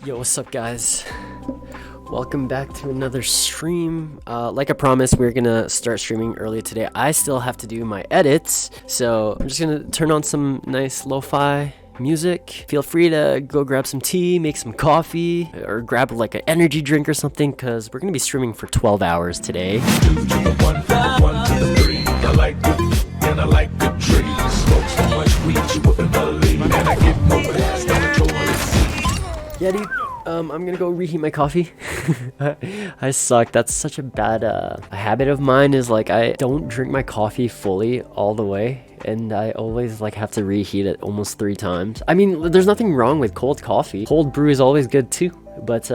Yo, what's up, guys? Welcome back to another stream. Like I promised, we're gonna start streaming early today. I still have to do my edits, so I'm just gonna turn on some nice lo-fi music. Feel free to go grab some tea, make some coffee, or grab like an energy drink or something, because we're gonna be streaming for 12 hours today. Yeah, dude. I'm gonna go reheat my coffee. I suck. That's such a bad a habit of mine, is like I don't drink my coffee fully all the way, and I always like have to reheat it almost 3 times. I mean, there's nothing wrong with cold coffee. Cold brew is always good too, but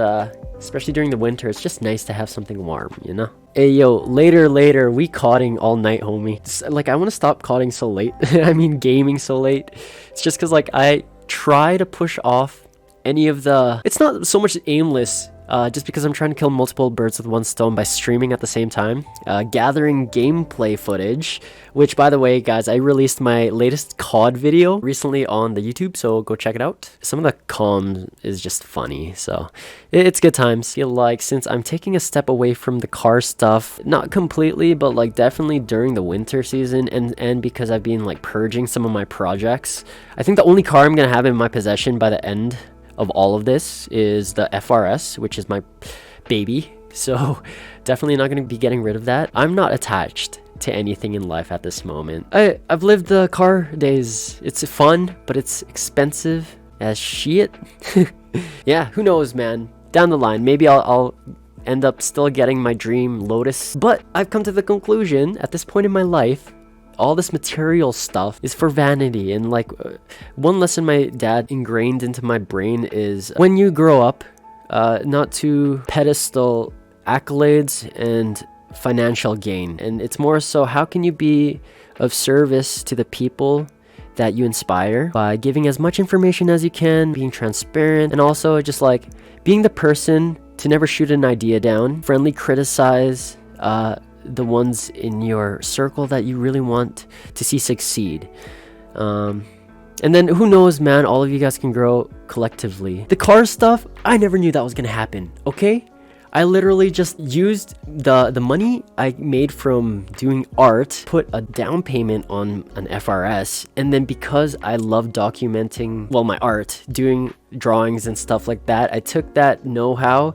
especially during the winter, it's just nice to have something warm, you know? Hey, yo, later, we coding all night, homie. Like, I want to stop coding so late. I mean, gaming so late. It's just because, like, I try to push off any of the... It's not so much aimless, just because I'm trying to kill multiple birds with one stone by streaming at the same time. Gathering gameplay footage, which, by the way, guys, I released my latest COD video recently on the YouTube, so go check it out. Some of the comms is just funny, so it's good times. I feel like since I'm taking a step away from the car stuff, not completely, but like definitely during the winter season, and because I've been like purging some of my projects, I think the only car I'm gonna have in my possession by the end of all of this is the FRS, which is my baby, so definitely not going to be getting rid of that. I'm not attached to anything in life at this moment. I've lived the car days. It's fun, but it's expensive as shit. Yeah, who knows, man. Down the line, maybe I'll end up still getting my dream Lotus, but I've come to the conclusion at this point in my life, all this material stuff is for vanity. And like one lesson my dad ingrained into my brain is when you grow up, not to pedestal accolades and financial gain, and it's more so how can you be of service to the people that you inspire by giving as much information as you can, being transparent, and also just like being the person to never shoot an idea down, friendly criticize the ones in your circle that you really want to see succeed. And then who knows, man, all of you guys can grow collectively. The car stuff, I never knew that was gonna happen, okay? I literally just used the money I made from doing art, put a down payment on an FRS, and then because I love documenting, well, my art, doing drawings and stuff like that, I took that know-how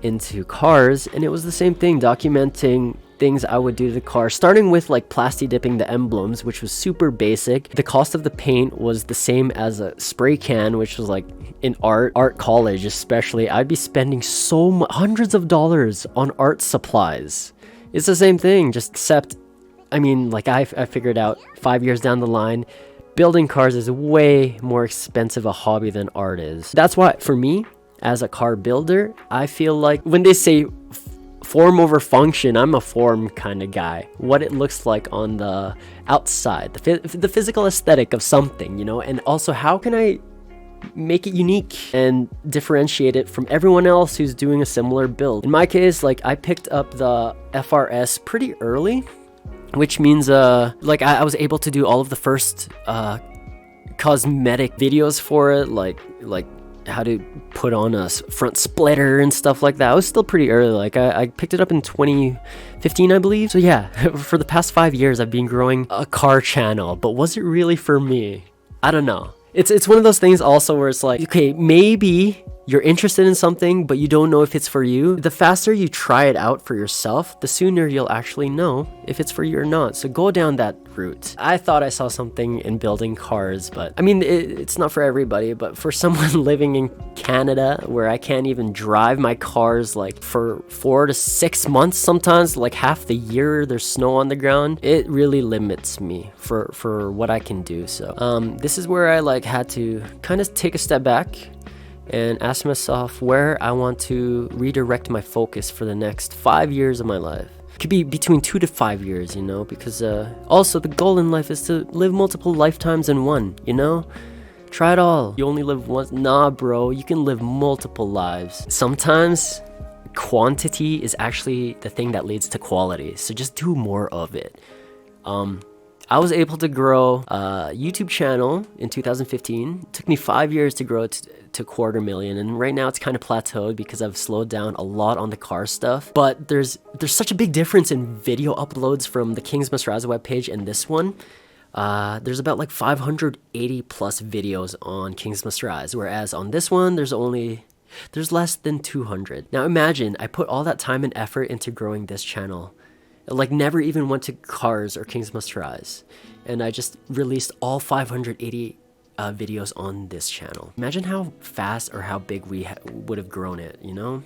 into cars, and it was the same thing, documenting things I would do to the car, starting with like plasti dipping the emblems, which was super basic. The cost of the paint was the same as a spray can, which was like in art college especially, I'd be spending hundreds of dollars on art supplies. It's the same thing, just except, I mean, like I figured out 5 years down the line, building cars is way more expensive a hobby than art is. That's why for me, as a car builder, I feel like when they say form over function, I'm a form kind of guy. What it looks like on the outside, the physical aesthetic of something, you know, and also how can I make it unique and differentiate it from everyone else who's doing a similar build. In my case, like I picked up the FRS pretty early, which means like I was able to do all of the first cosmetic videos for it, like how to put on a front splitter and stuff like that. I was still pretty early. Like I picked it up in 2015, I believe. So yeah, for the past 5 years, I've been growing a car channel, but was it really for me? I don't know. It's one of those things also where it's like, okay, maybe you're interested in something, but you don't know if it's for you. The faster you try it out for yourself, the sooner you'll actually know if it's for you or not. So go down that route. I thought I saw something in building cars, but I mean, it's not for everybody, but for someone living in Canada where I can't even drive my cars like for 4 to 6 months, sometimes like half the year there's snow on the ground, it really limits me for what I can do. So this is where I like had to kind of take a step back and ask myself where I want to redirect my focus for the next 5 years of my life. It could be between 2 to 5 years, you know, because also the goal in life is to live multiple lifetimes in one, you know? Try it all. You only live once. Nah, bro, you can live multiple lives. Sometimes quantity is actually the thing that leads to quality, so just do more of it. I was able to grow a YouTube channel in 2015. It took me 5 years to grow it to 250,000, and right now it's kind of plateaued because I've slowed down a lot on the car stuff. But there's such a big difference in video uploads from the Kings Must Rise webpage and this one. There's about like 580 plus videos on Kings Must Rise, whereas on this one there's less than 200. Now imagine I put all that time and effort into growing this channel. Like never even went to Cars or Kings Must Rise, and I just released all 580 videos on this channel. Imagine how fast or how big we would have grown it, you know?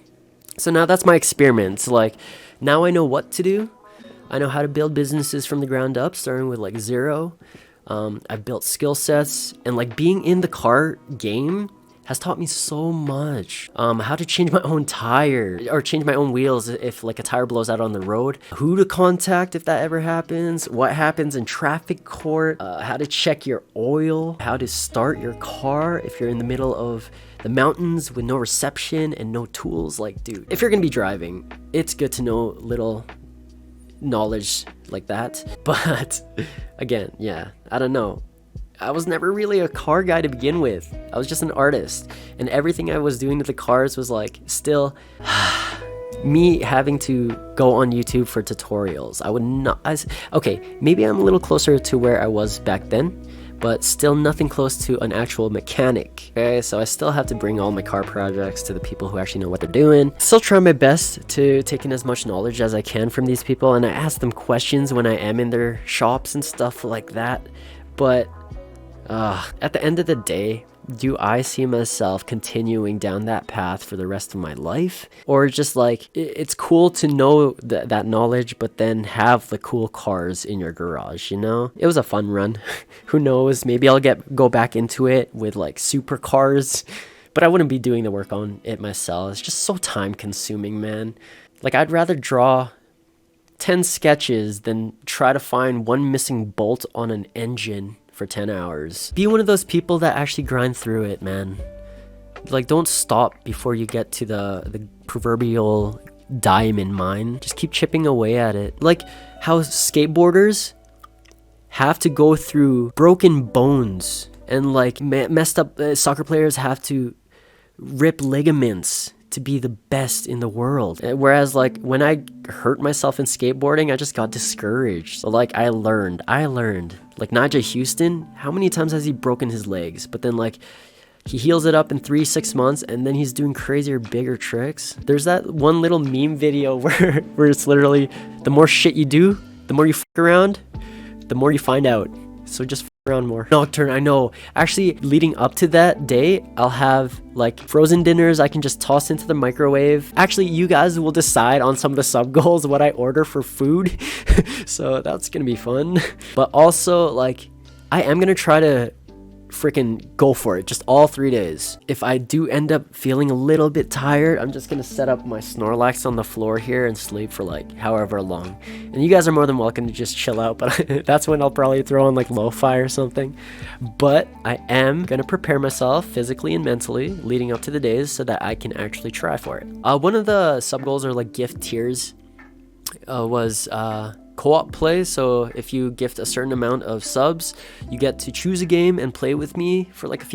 So now that's my experiment. So like now I know what to do. I know how to build businesses from the ground up, starting with like zero. I've built skill sets, and like being in the car game has taught me so much. How to change my own tire or change my own wheels if like a tire blows out on the road. Who to contact if that ever happens. What happens in traffic court. How to check your oil. How to start your car if you're in the middle of the mountains with no reception and no tools. Like, dude, if you're gonna be driving, it's good to know little knowledge like that. But again, yeah, I don't know. I was never really a car guy to begin with. I was just an artist, and everything I was doing to the cars was like still me having to go on YouTube for tutorials. I would not. Okay, maybe I'm a little closer to where I was back then, but still nothing close to an actual mechanic. Okay, so I still have to bring all my car projects to the people who actually know what they're doing. Still try my best to take in as much knowledge as I can from these people, and I ask them questions when I am in their shops and stuff like that. But at the end of the day, do I see myself continuing down that path for the rest of my life? Or just like, it's cool to know that knowledge, but then have the cool cars in your garage, you know? It was a fun run. Who knows? Maybe I'll go back into it with like supercars, but I wouldn't be doing the work on it myself. It's just so time consuming, man. Like, I'd rather draw 10 sketches than try to find one missing bolt on an engine for 10 hours. Be one of those people that actually grind through it, man. Like, don't stop before you get to the proverbial diamond mine. Just keep chipping away at it. Like how skateboarders have to go through broken bones, and like messed up soccer players have to rip ligaments to be the best in the world. Whereas like when I hurt myself in skateboarding, I just got discouraged. So like I learned. Like Nigel Houston, how many times has he broken his legs? But then like he heals it up in 3-6 months, and then he's doing crazier, bigger tricks. There's that one little meme video where it's literally the more shit you do, the more you fuck around, the more you find out. So just around more. Nocturne, I know. Actually, leading up to that day, I'll have like frozen dinners I can just toss into the microwave. Actually, you guys will decide on some of the sub goals what I order for food. So that's gonna be fun. But also, like, I am gonna try to freaking go for it just all 3 days. If I do end up feeling a little bit tired, I'm just gonna set up my Snorlax on the floor here and sleep for like however long. And you guys are more than welcome to just chill out, but that's when I'll probably throw on like lo-fi or something. But I am gonna prepare myself physically and mentally leading up to the days so that I can actually try for it. One of the sub goals or like gift tiers was co-op play. So if you gift a certain amount of subs, you get to choose a game and play with me for like a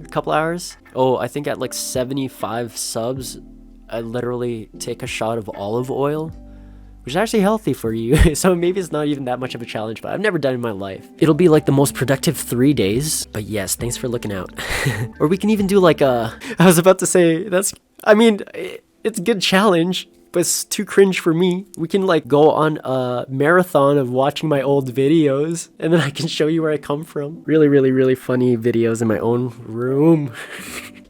couple hours. Oh, I think at like 75 subs, I literally take a shot of olive oil, which is actually healthy for you. So maybe it's not even that much of a challenge, but I've never done it in my life. It'll be like the most productive 3 days. But yes, thanks for looking out. Or we can even do like I was about to say, it's a good challenge, but it's too cringe for me. We can like go on a marathon of watching my old videos, and then I can show you where I come from. Really, really, really funny videos in my own room.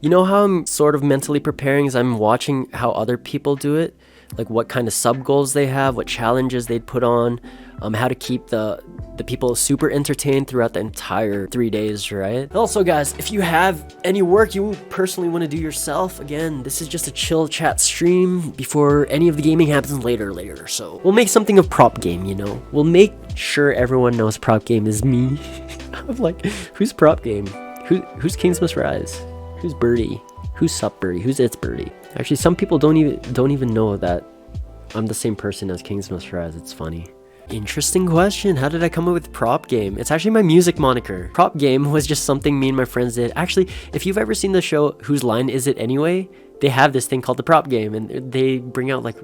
You know how I'm sort of mentally preparing is I'm watching how other people do it, like what kind of sub goals they have, what challenges they'd put on, how to keep the people super entertained throughout the entire 3 days, right? Also guys, if you have any work you personally want to do yourself, again, this is just a chill chat stream before any of the gaming happens later. So we'll make something of prop game, you know? We'll make sure everyone knows prop game is me. I'm like, who's prop game? Who's Kings Must Rise? Who's Birdie? Who's Sup Birdie? Who's It's Birdie? Actually, some people don't even know that I'm the same person as Kings Must Rise. It's funny. Interesting question. How did I come up with prop game? It's actually my music moniker. Prop game was just something me and my friends did. Actually, if you've ever seen the show Whose Line Is It Anyway, they have this thing called the prop game, and they bring out like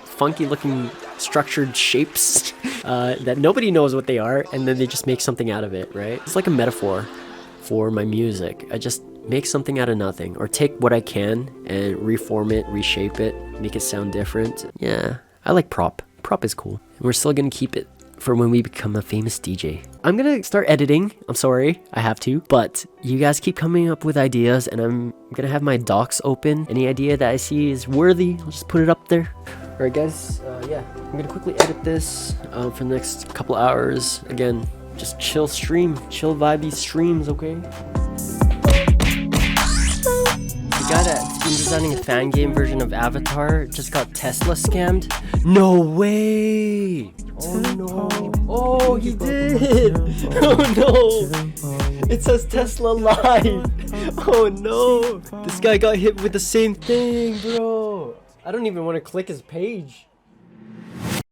funky looking structured shapes that nobody knows what they are, and then they just make something out of it, right? It's like a metaphor for my music. I just make something out of nothing, or take what I can and reform it, reshape it, make it sound different. Yeah, I like prop. Prop is cool. And we're still gonna keep it for when we become a famous DJ. I'm gonna start editing. I'm sorry, I have to. But you guys keep coming up with ideas, and I'm gonna have my docs open. Any idea that I see is worthy, I'll just put it up there. Alright guys, yeah, I'm gonna quickly edit this for the next couple hours. Again, just chill stream, chill vibey streams, okay? The guy that's been designing a fan game version of Avatar just got Tesla scammed. No way! Oh no! Oh, he did! Oh no! It says Tesla live! Oh no! This guy got hit with the same thing, bro! I don't even want to click his page.